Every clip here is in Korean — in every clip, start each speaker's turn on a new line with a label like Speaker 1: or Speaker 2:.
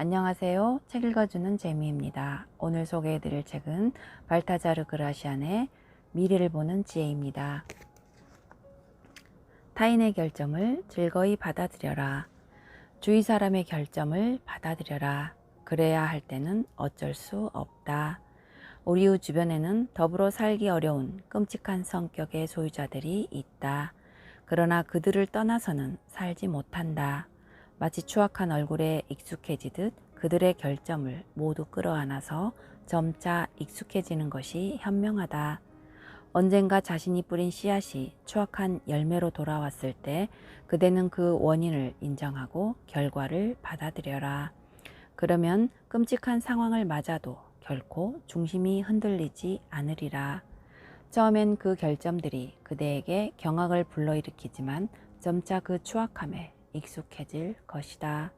Speaker 1: 안녕하세요. 책 읽어주는 재미입니다. 오늘 소개해드릴 책은 발타자르 그라시안의 미래를 보는 지혜입니다. 타인의 결정을 즐거이 받아들여라. 주위 사람의 결정을 받아들여라. 그래야 할 때는 어쩔 수 없다. 우리 주변에는 더불어 살기 어려운 끔찍한 성격의 소유자들이 있다. 그러나 그들을 떠나서는 살지 못한다. 마치 추악한 얼굴에 익숙해지듯 그들의 결점을 모두 끌어안아서 점차 익숙해지는 것이 현명하다. 언젠가 자신이 뿌린 씨앗이 추악한 열매로 돌아왔을 때 그대는 그 원인을 인정하고 결과를 받아들여라. 그러면 끔찍한 상황을 맞아도 결코 중심이 흔들리지 않으리라. 처음엔 그 결점들이 그대에게 경악을 불러일으키지만 점차 그 추악함에 익숙해질 것이다.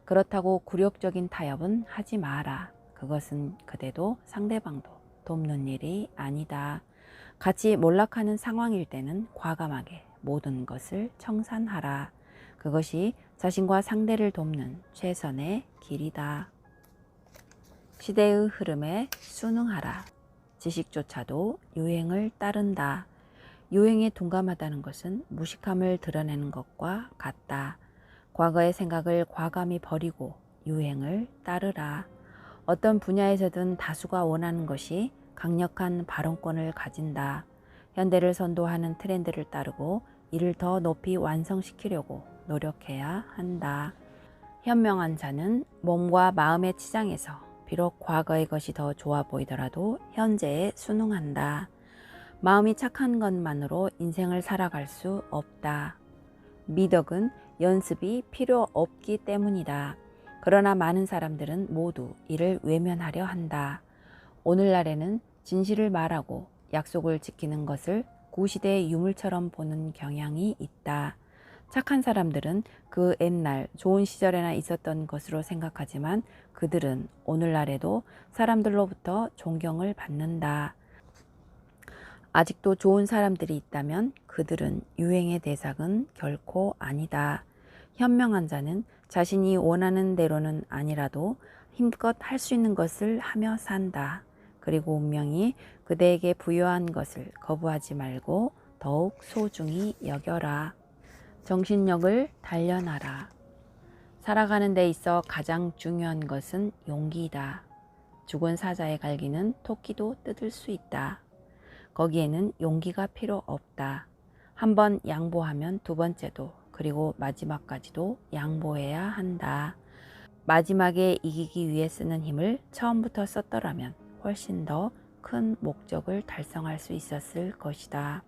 Speaker 1: 그렇다고 굴욕적인 타협은 하지 마라. 그것은 그대도 상대방도 돕는 일이 아니다. 같이 몰락하는 상황일 때는 과감하게 모든 것을 청산하라. 그것이 자신과 상대를 돕는 최선의 길이다. 시대의 흐름에 순응하라. 지식조차도 유행을 따른다. 유행에 둔감하다는 것은 무식함을 드러내는 것과 같다. 과거의 생각을 과감히 버리고 유행을 따르라. 어떤 분야에서든 다수가 원하는 것이 강력한 발언권을 가진다. 현대를 선도하는 트렌드를 따르고 이를 더 높이 완성시키려고 노력해야 한다. 현명한 자는 몸과 마음의 치장에서 비록 과거의 것이 더 좋아 보이더라도 현재에 순응한다. 마음이 착한 것만으로 인생을 살아갈 수 없다. 미덕은 연습이 필요 없기 때문이다. 그러나 많은 사람들은 모두 이를 외면하려 한다. 오늘날에는 진실을 말하고 약속을 지키는 것을 구시대의 유물처럼 보는 경향이 있다. 착한 사람들은 그 옛날 좋은 시절에나 있었던 것으로 생각하지만 그들은 오늘날에도 사람들로부터 존경을 받는다. 아직도 좋은 사람들이 있다면 그들은 유행의 대상은 결코 아니다. 현명한 자는 자신이 원하는 대로는 아니라도 힘껏 할 수 있는 것을 하며 산다. 그리고 운명이 그대에게 부여한 것을 거부하지 말고 더욱 소중히 여겨라. 정신력을 단련하라. 살아가는 데 있어 가장 중요한 것은 용기이다. 죽은 사자의 갈기는 토끼도 뜯을 수 있다. 거기에는 용기가 필요 없다. 한번 양보하면 두 번째도 그리고 마지막까지도 양보해야 한다. 마지막에 이기기 위해 쓰는 힘을 처음부터 썼더라면 훨씬 더 큰 목적을 달성할 수 있었을 것이다.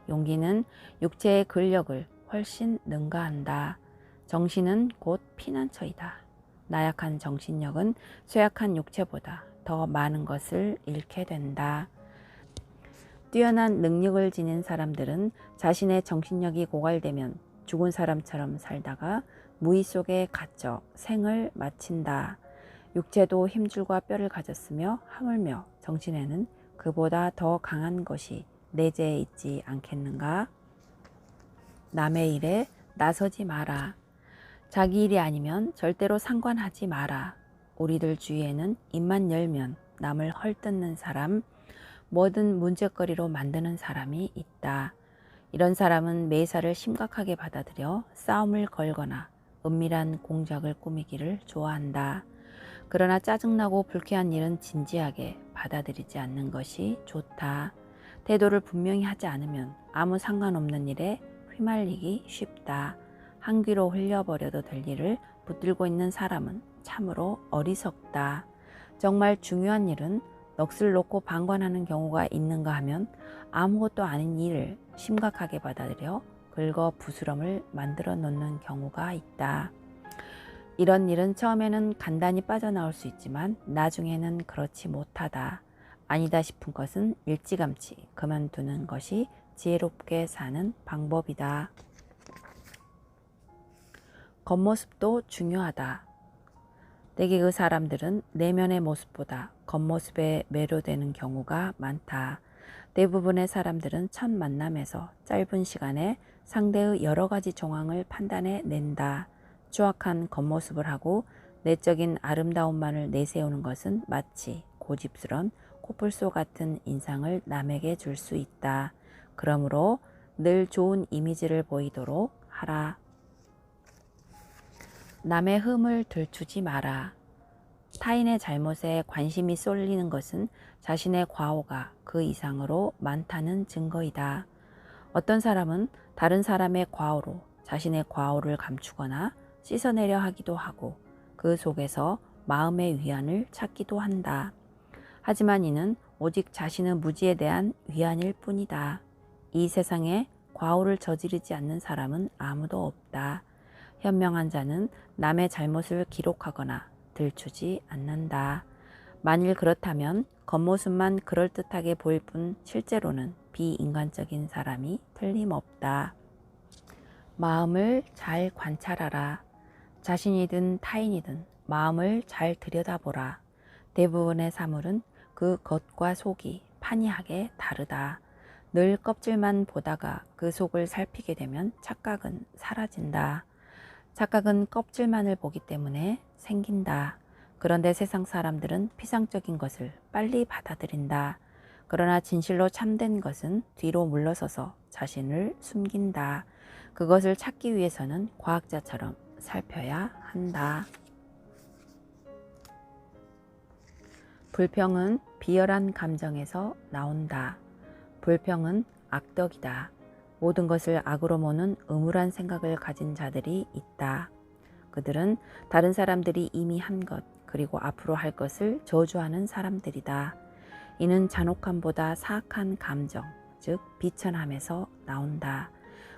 Speaker 1: 용기는 육체의 근력을 훨씬 능가한다. 정신은 곧 피난처이다. 나약한 정신력은 쇠약한 육체보다 더 많은 것을 잃게 된다. 뛰어난 능력을 지닌 사람들은 자신의 정신력이 고갈되면 죽은 사람처럼 살다가 무의 속에 갇혀 생을 마친다. 육체도 힘줄과 뼈를 가졌으며 하물며 정신에는 그보다 더 강한 것이 내재해 있지 않겠는가? 남의 일에 나서지 마라. 자기 일이 아니면 절대로 상관하지 마라. 우리들 주위에는 입만 열면 남을 헐뜯는 사람, 뭐든 문제거리로 만드는 사람이 있다. 이런 사람은 매사를 심각하게 받아들여 싸움을 걸거나 은밀한 공작을 꾸미기를 좋아한다. 그러나 짜증나고 불쾌한 일은 진지하게 받아들이지 않는 것이 좋다. 태도를 분명히 하지 않으면 아무 상관없는 일에 휘말리기 쉽다. 한 귀로 흘려버려도 될 일을 붙들고 있는 사람은 참으로 어리석다. 정말 중요한 일은 넋을 놓고 방관하는 경우가 있는가 하면 아무것도 아닌 일을 심각하게 받아들여 긁어 부스럼을 만들어 놓는 경우가 있다. 이런 일은 처음에는 간단히 빠져나올 수 있지만 나중에는 그렇지 못하다. 아니다 싶은 것은 일찌감치 그만두는 것이 지혜롭게 사는 방법이다. 겉모습도 중요하다. 대개 그 사람들은 내면의 모습보다 겉모습에 매료되는 경우가 많다. 대부분의 사람들은 첫 만남에서 짧은 시간에 상대의 여러 가지 정황을 판단해 낸다. 추악한 겉모습을 하고 내적인 아름다움만을 내세우는 것은 마치 고집스런 코뿔소 같은 인상을 남에게 줄 수 있다. 그러므로 늘 좋은 이미지를 보이도록 하라. 남의 흠을 들추지 마라. 타인의 잘못에 관심이 쏠리는 것은 자신의 과오가 그 이상으로 많다는 증거이다. 어떤 사람은 다른 사람의 과오로 자신의 과오를 감추거나 씻어내려 하기도 하고 그 속에서 마음의 위안을 찾기도 한다. 하지만 이는 오직 자신의 무지에 대한 위안일 뿐이다. 이 세상에 과오를 저지르지 않는 사람은 아무도 없다. 현명한 자는 남의 잘못을 기록하거나 들추지 않는다. 만일 그렇다면 겉모습만 그럴듯하게 보일 뿐 실제로는 비인간적인 사람이 틀림없다. 마음을 잘 관찰하라. 자신이든 타인이든 마음을 잘 들여다보라. 대부분의 사물은 그 겉과 속이 판이하게 다르다. 늘 껍질만 보다가 그 속을 살피게 되면 착각은 사라진다. 착각은 껍질만을 보기 때문에 생긴다. 그런데 세상 사람들은 피상적인 것을 빨리 받아들인다. 그러나 진실로 참된 것은 뒤로 물러서서 자신을 숨긴다. 그것을 찾기 위해서는 과학자처럼 살펴야 한다. 불평은 비열한 감정에서 나온다. 불평은 악덕이다. 모든 것을 악으로 모는 음울한 생각을 가진 자들이 있다. 그들은 다른 사람들이 이미 한 것, 그리고 앞으로 할 것을 저주하는 사람들이다. 이는 잔혹함보다 사악한 감정, 즉 비천함에서 나온다.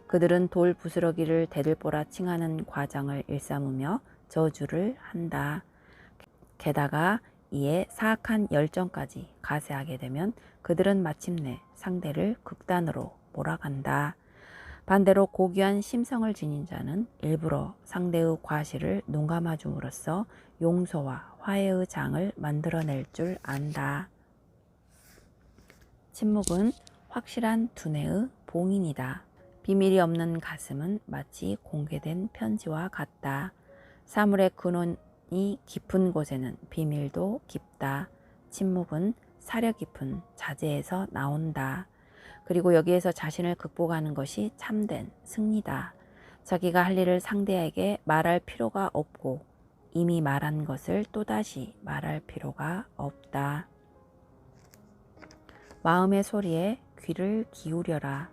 Speaker 1: 그들은 돌 부스러기를 대들보라 칭하는 과정을 일삼으며 저주를 한다. 게다가 이에 사악한 열정까지 가세하게 되면 그들은 마침내 상대를 극단으로 몰아간다. 반대로 고귀한 심성을 지닌 자는 일부러 상대의 과실을 눈감아 줌으로써 용서와 화해의 장을 만들어낼 줄 안다. 침묵은 확실한 두뇌의 봉인이다. 비밀이 없는 가슴은 마치 공개된 편지와 같다. 사물의 근원이 깊은 곳에는 비밀도 깊다. 침묵은 사려 깊은 자제에서 나온다. 그리고 여기에서 자신을 극복하는 것이 참된 승리다. 자기가 할 일을 상대에게 말할 필요가 없고 이미 말한 것을 또다시 말할 필요가 없다. 마음의 소리에 귀를 기울여라.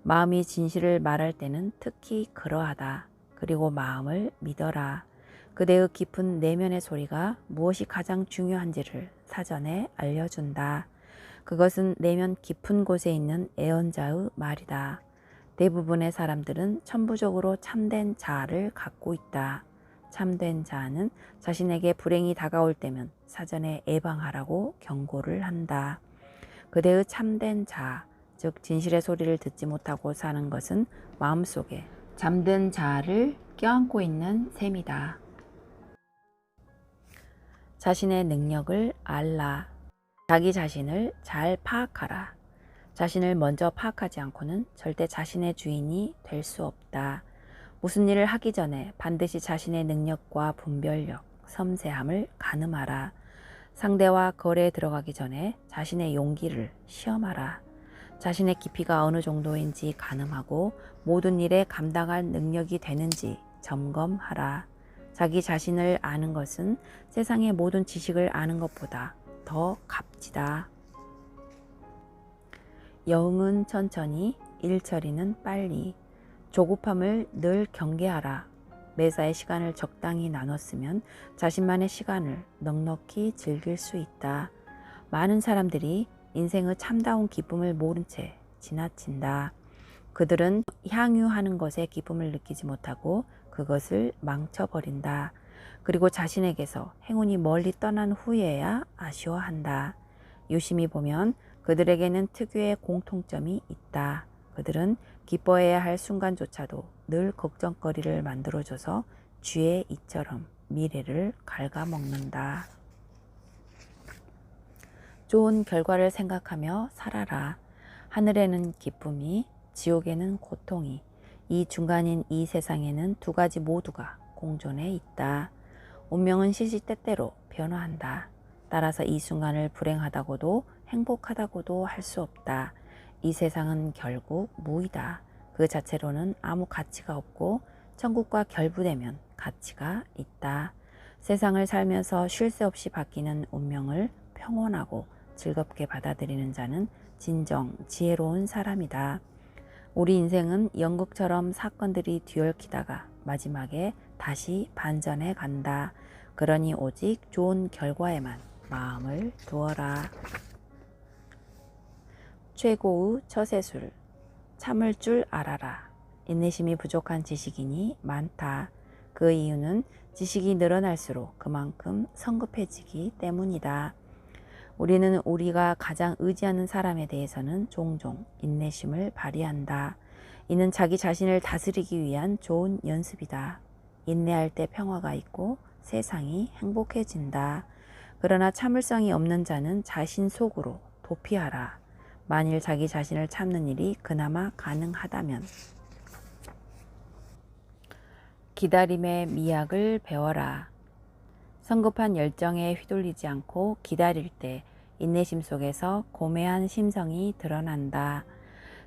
Speaker 1: 마음이 진실을 말할 때는 특히 그러하다. 그리고 마음을 믿어라. 그대의 깊은 내면의 소리가 무엇이 가장 중요한지를 사전에 알려준다. 그것은 내면 깊은 곳에 있는 애언자의 말이다. 대부분의 사람들은 천부적으로 참된 자아를 갖고 있다. 참된 자아는 자신에게 불행이 다가올 때면 사전에 예방하라고 경고를 한다. 그대의 참된 자아, 즉 진실의 소리를 듣지 못하고 사는 것은 마음속에 잠든 자아를 껴안고 있는 셈이다. 자신의 능력을 알라. 자기 자신을 잘 파악하라. 자신을 먼저 파악하지 않고는 절대 자신의 주인이 될 수 없다. 무슨 일을 하기 전에 반드시 자신의 능력과 분별력, 섬세함을 가늠하라. 상대와 거래에 들어가기 전에 자신의 용기를 시험하라. 자신의 깊이가 어느 정도인지 가늠하고 모든 일에 감당할 능력이 되는지 점검하라. 자기 자신을 아는 것은 세상의 모든 지식을 아는 것보다 더 값지다. 여응은 천천히, 일처리는 빨리. 조급함을 늘 경계하라. 매사의 시간을 적당히 나눴으면 자신만의 시간을 넉넉히 즐길 수 있다. 많은 사람들이 인생의 참다운 기쁨을 모른 채 지나친다. 그들은 향유하는 것에 기쁨을 느끼지 못하고 그것을 망쳐버린다. 그리고 자신에게서 행운이 멀리 떠난 후에야 아쉬워한다. 유심히 보면 그들에게는 특유의 공통점이 있다. 그들은 기뻐해야 할 순간조차도 늘 걱정거리를 만들어줘서 쥐의 이처럼 미래를 갉아먹는다. 좋은 결과를 생각하며 살아라. 하늘에는 기쁨이, 지옥에는 고통이, 이 중간인 이 세상에는 두 가지 모두가 공존해 있다. 운명은 시시때때로 변화한다. 따라서 이 순간을 불행하다고도 행복하다고도 할 수 없다. 이 세상은 결국 무이다. 그 자체로는 아무 가치가 없고 천국과 결부되면 가치가 있다. 세상을 살면서 쉴 새 없이 바뀌는 운명을 평온하고 즐겁게 받아들이는 자는 진정 지혜로운 사람이다. 우리 인생은 연극처럼 사건들이 뒤엉키다가 마지막에 다시 반전해 간다. 그러니 오직 좋은 결과에만 마음을 두어라. 최고의 처세술. 참을 줄 알아라. 인내심이 부족한 지식인이 많다. 그 이유는 지식이 늘어날수록 그만큼 성급해지기 때문이다. 우리는 우리가 가장 의지하는 사람에 대해서는 종종 인내심을 발휘한다. 이는 자기 자신을 다스리기 위한 좋은 연습이다. 인내할 때 평화가 있고 세상이 행복해진다. 그러나 참을성이 없는 자는 자신 속으로 도피하라. 만일 자기 자신을 참는 일이 그나마 가능하다면 기다림의 미학을 배워라. 성급한 열정에 휘둘리지 않고 기다릴 때 인내심 속에서 고매한 심성이 드러난다.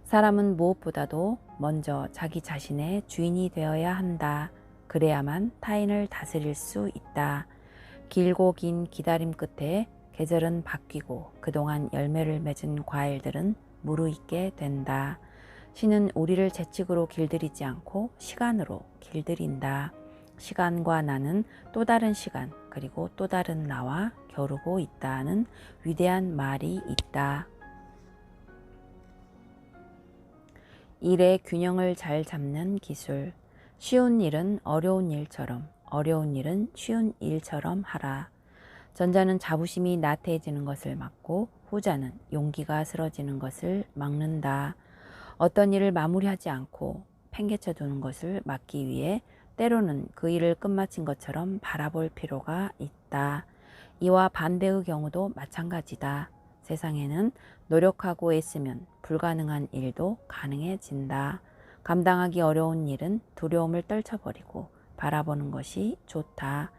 Speaker 1: 사람은 무엇보다도 먼저 자기 자신의 주인이 되어야 한다. 그래야만 타인을 다스릴 수 있다. 길고 긴 기다림 끝에 계절은 바뀌고 그동안 열매를 맺은 과일들은 무르익게 된다. 신은 우리를 재측으로 길들이지 않고 시간으로 길들인다. 시간과 나는 또 다른 시간 그리고 또 다른 나와 겨루고 있다는 위대한 말이 있다. 일의 균형을 잘 잡는 기술. 쉬운 일은 어려운 일처럼, 어려운 일은 쉬운 일처럼 하라. 전자는 자부심이 나태해지는 것을 막고 후자는 용기가 쓰러지는 것을 막는다. 어떤 일을 마무리하지 않고 팽개쳐 두는 것을 막기 위해 때로는 그 일을 끝마친 것처럼 바라볼 필요가 있다. 이와 반대의 경우도 마찬가지다. 세상에는 노력하고 애쓰면 불가능한 일도 가능해진다. 감당하기 어려운 일은 두려움을 떨쳐버리고 바라보는 것이 좋다.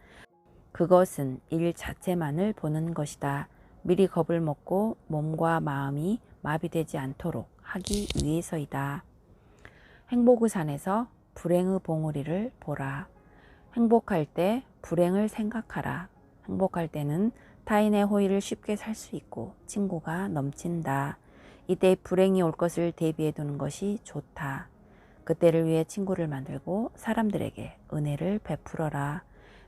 Speaker 1: 그것은 일 자체만을 보는 것이다. 미리 겁을 먹고 몸과 마음이 마비되지 않도록 하기 위해서이다. 행복의 산에서 불행의 봉우리를 보라. 행복할 때 불행을 생각하라. 행복할 때는 타인의 호의를 쉽게 살 수 있고 친구가 넘친다. 이때 불행이 올 것을 대비해 두는 것이 좋다. 그때를 위해 친구를 만들고 사람들에게 은혜를 베풀어라.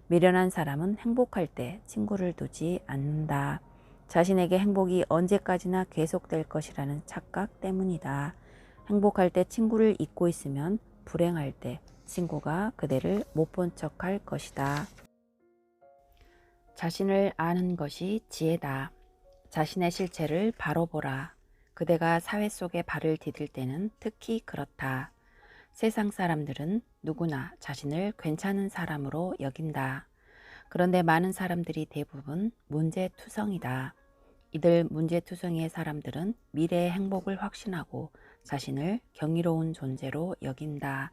Speaker 1: 미련한 사람은 행복할 때 친구를 두지 않는다. 자신에게 행복이 언제까지나 계속될 것이라는 착각 때문이다. 행복할 때 친구를 잊고 있으면 불행할 때 친구가 그대를 못 본 척할 것이다. 자신을 아는 것이 지혜다. 자신의 실체를 바로 보라. 그대가 사회 속에 발을 디딜 때는 특히 그렇다. 세상 사람들은 누구나 자신을 괜찮은 사람으로 여긴다. 그런데 많은 사람들이 대부분 문제투성이다. 이들 문제투성이의 사람들은 미래의 행복을 확신하고 자신을 경이로운 존재로 여긴다.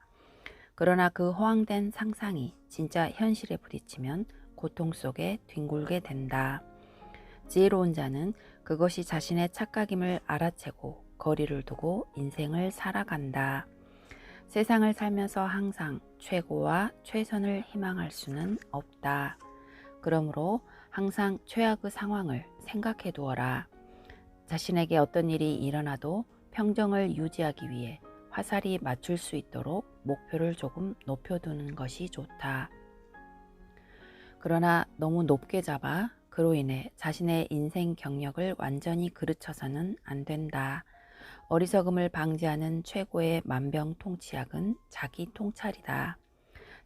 Speaker 1: 그러나 그 허황된 상상이 진짜 현실에 부딪히면 고통 속에 뒹굴게 된다. 지혜로운 자는 그것이 자신의 착각임을 알아채고 거리를 두고 인생을 살아간다. 세상을 살면서 항상 최고와 최선을 희망할 수는 없다. 그러므로 항상 최악의 상황을 생각해 두어라. 자신에게 어떤 일이 일어나도 평정을 유지하기 위해 화살이 맞출 수 있도록 목표를 조금 높여두는 것이 좋다. 그러나 너무 높게 잡아 그로 인해 자신의 인생 경력을 완전히 그르쳐서는 안 된다. 어리석음을 방지하는 최고의 만병통치약은 자기 통찰이다.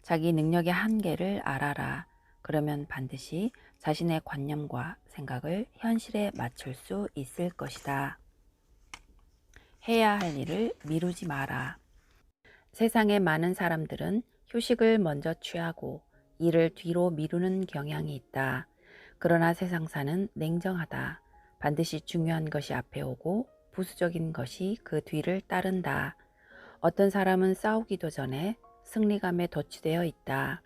Speaker 1: 자기 능력의 한계를 알아라. 그러면 반드시 자신의 관념과 생각을 현실에 맞출 수 있을 것이다. 해야 할 일을 미루지 마라. 세상의 많은 사람들은 휴식을 먼저 취하고 일을 뒤로 미루는 경향이 있다. 그러나 세상사는 냉정하다. 반드시 중요한 것이 앞에 오고 부수적인 것이 그 뒤를 따른다. 어떤 사람은 싸우기도 전에 승리감에 도취되어 있다.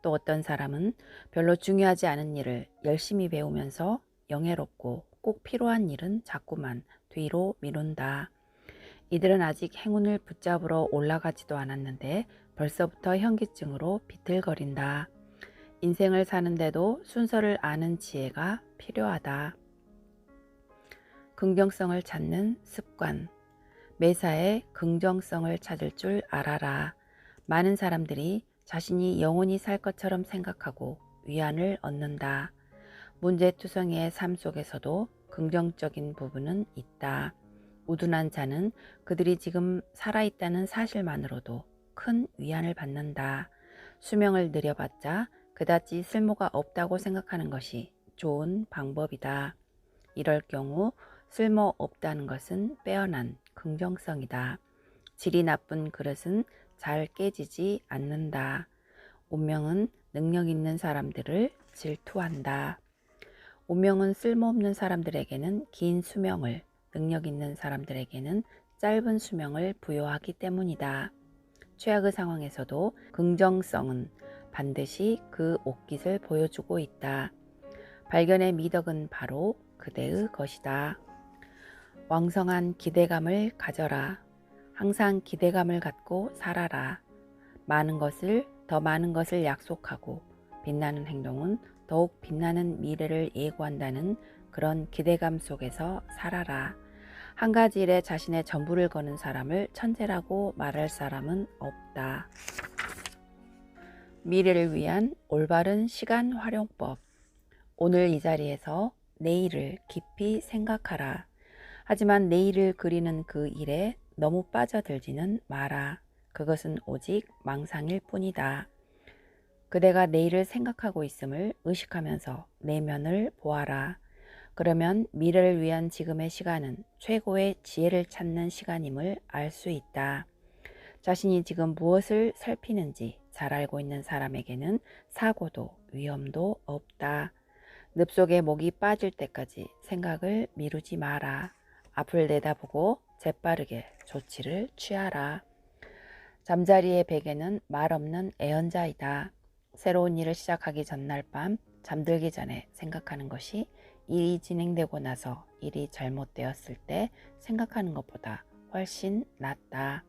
Speaker 1: 또 어떤 사람은 별로 중요하지 않은 일을 열심히 배우면서 영예롭고 꼭 필요한 일은 자꾸만 뒤로 미룬다. 이들은 아직 행운을 붙잡으러 올라가지도 않았는데 벌써부터 현기증으로 비틀거린다. 인생을 사는데도 순서를 아는 지혜가 필요하다. 긍정성을 찾는 습관. 매사에 긍정성을 찾을 줄 알아라. 많은 사람들이 자신이 영원히 살 것처럼 생각하고 위안을 얻는다. 문제투성이의 삶 속에서도 긍정적인 부분은 있다. 우둔한 자는 그들이 지금 살아있다는 사실만으로도 큰 위안을 받는다. 수명을 늘려봤자 그다지 쓸모가 없다고 생각하는 것이 좋은 방법이다. 이럴 경우 쓸모없다는 것은 빼어난 긍정성이다. 질이 나쁜 그릇은 잘 깨지지 않는다. 운명은 능력 있는 사람들을 질투한다. 운명은 쓸모없는 사람들에게는 긴 수명을, 능력 있는 사람들에게는 짧은 수명을 부여하기 때문이다. 최악의 상황에서도 긍정성은 반드시 그 옷깃을 보여주고 있다. 발견의 미덕은 바로 그대의 것이다. 왕성한 기대감을 가져라. 항상 기대감을 갖고 살아라. 더 많은 것을 약속하고 빛나는 행동은 더욱 빛나는 미래를 예고한다는 그런 기대감 속에서 살아라. 한 가지 일에 자신의 전부를 거는 사람을 천재라고 말할 사람은 없다. 미래를 위한 올바른 시간 활용법. 오늘 이 자리에서 내일을 깊이 생각하라. 하지만 내일을 그리는 그 일에 너무 빠져들지는 마라. 그것은 오직 망상일 뿐이다. 그대가 내일을 생각하고 있음을 의식하면서 내면을 보아라. 그러면 미래를 위한 지금의 시간은 최고의 지혜를 찾는 시간임을 알 수 있다. 자신이 지금 무엇을 살피는지 잘 알고 있는 사람에게는 사고도 위험도 없다. 늪속에 목이 빠질 때까지 생각을 미루지 마라. 앞을 내다보고 재빠르게 조치를 취하라. 잠자리의 베개는 말 없는 애언자이다. 새로운 일을 시작하기 전날 밤 잠들기 전에 생각하는 것이 일이 진행되고 나서 일이 잘못되었을 때 생각하는 것보다 훨씬 낫다.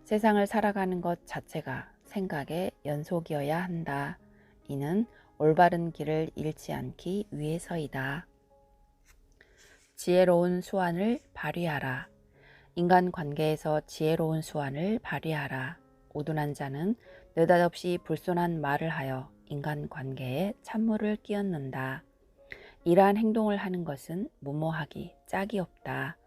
Speaker 1: 세상을 살아가는 것 자체가 생각의 연속이어야 한다. 이는 올바른 길을 잃지 않기 위해서이다. 지혜로운 수완을 발휘하라. 인간관계에서 지혜로운 수완을 발휘하라. 우둔한 자는 느닷없이 불손한 말을 하여 인간관계에 찬물을 끼얹는다. 이러한 행동을 하는 것은 무모하기 짝이 없다.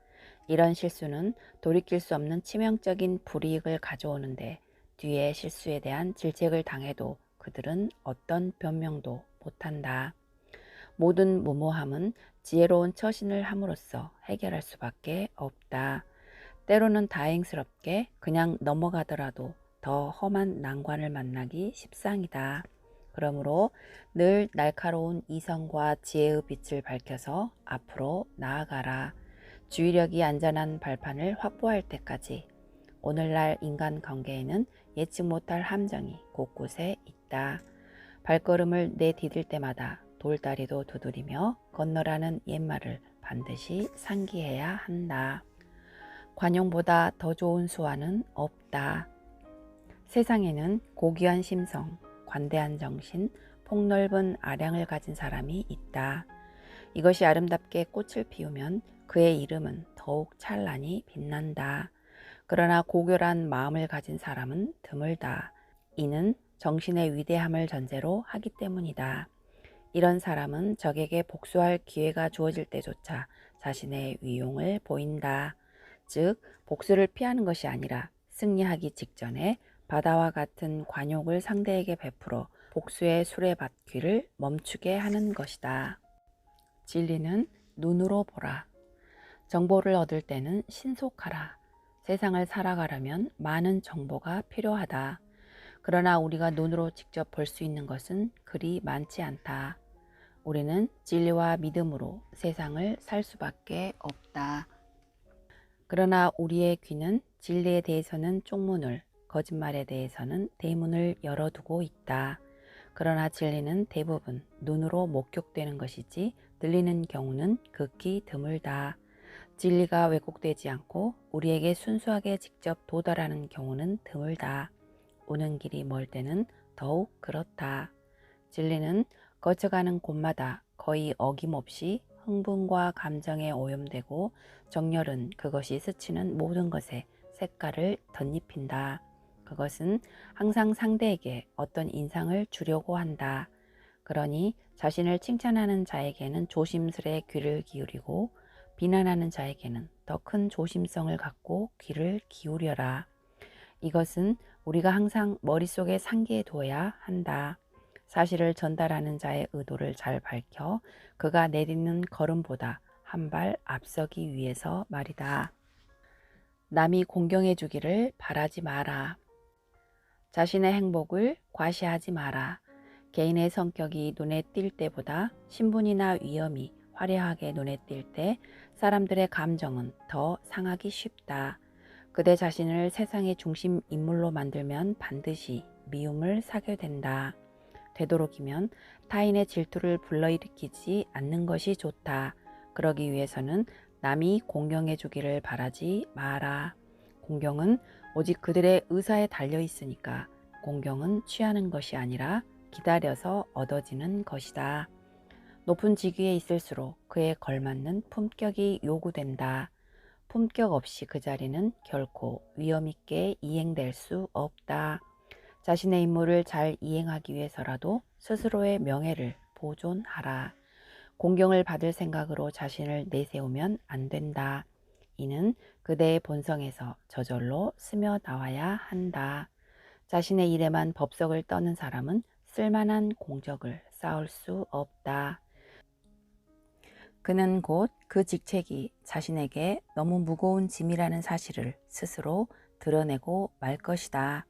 Speaker 1: 이런 실수는 돌이킬 수 없는 치명적인 불이익을 가져오는데 뒤에 실수에 대한 질책을 당해도 그들은 어떤 변명도 못한다. 모든 무모함은 지혜로운 처신을 함으로써 해결할 수밖에 없다. 때로는 다행스럽게 그냥 넘어가더라도 더 험한 난관을 만나기 십상이다. 그러므로 늘 날카로운 이성과 지혜의 빛을 밝혀서 앞으로 나아가라. 주의력이 안전한 발판을 확보할 때까지. 오늘날 인간관계에는 예측 못할 함정이 곳곳에 있다. 발걸음을 내디딜 때마다 돌다리도 두드리며 건너라는 옛말을 반드시 상기해야 한다. 관용보다 더 좋은 수완은 없다. 세상에는 고귀한 심성, 관대한 정신, 폭넓은 아량을 가진 사람이 있다. 이것이 아름답게 꽃을 피우면 그의 이름은 더욱 찬란히 빛난다. 그러나 고결한 마음을 가진 사람은 드물다. 이는 정신의 위대함을 전제로 하기 때문이다. 이런 사람은 적에게 복수할 기회가 주어질 때조차 자신의 위용을 보인다. 즉, 복수를 피하는 것이 아니라 승리하기 직전에 바다와 같은 관용을 상대에게 베풀어 복수의 수레바퀴를 멈추게 하는 것이다. 진리는 눈으로 보라. 정보를 얻을 때는 신속하라. 세상을 살아가려면 많은 정보가 필요하다. 그러나 우리가 눈으로 직접 볼 수 있는 것은 그리 많지 않다. 우리는 진리와 믿음으로 세상을 살 수밖에 없다. 그러나 우리의 귀는 진리에 대해서는 쪽문을, 거짓말에 대해서는 대문을 열어두고 있다. 그러나 진리는 대부분 눈으로 목격되는 것이지 들리는 경우는 극히 드물다. 진리가 왜곡되지 않고 우리에게 순수하게 직접 도달하는 경우는 드물다. 오는 길이 멀 때는 더욱 그렇다. 진리는 거쳐가는 곳마다 거의 어김없이 흥분과 감정에 오염되고 정열은 그것이 스치는 모든 것에 색깔을 덧입힌다. 그것은 항상 상대에게 어떤 인상을 주려고 한다. 그러니 자신을 칭찬하는 자에게는 조심스레 귀를 기울이고 비난하는 자에게는 더 큰 조심성을 갖고 귀를 기울여라. 이것은 우리가 항상 머릿속에 상기해 둬야 한다. 사실을 전달하는 자의 의도를 잘 밝혀 그가 내딛는 걸음보다 한 발 앞서기 위해서 말이다. 남이 공경해 주기를 바라지 마라. 자신의 행복을 과시하지 마라. 개인의 성격이 눈에 띌 때보다 신분이나 위엄이 화려하게 눈에 띌 때 사람들의 감정은 더 상하기 쉽다. 그대 자신을 세상의 중심 인물로 만들면 반드시 미움을 사게 된다. 되도록이면 타인의 질투를 불러일으키지 않는 것이 좋다. 그러기 위해서는 남이 공경해 주기를 바라지 마라. 공경은 오직 그들의 의사에 달려 있으니까 공경은 취하는 것이 아니라 기다려서 얻어지는 것이다. 높은 직위에 있을수록 그에 걸맞는 품격이 요구된다. 품격 없이 그 자리는 결코 위엄 있게 이행될 수 없다. 자신의 임무를 잘 이행하기 위해서라도 스스로의 명예를 보존하라. 공경을 받을 생각으로 자신을 내세우면 안 된다. 이는 그대의 본성에서 저절로 스며 나와야 한다. 자신의 일에만 법석을 떠는 사람은 쓸만한 공적을 쌓을 수 없다. 그는 곧 그 직책이 자신에게 너무 무거운 짐이라는 사실을 스스로 드러내고 말 것이다.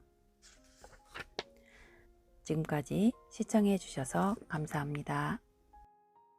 Speaker 1: 지금까지 시청해 주셔서 감사합니다.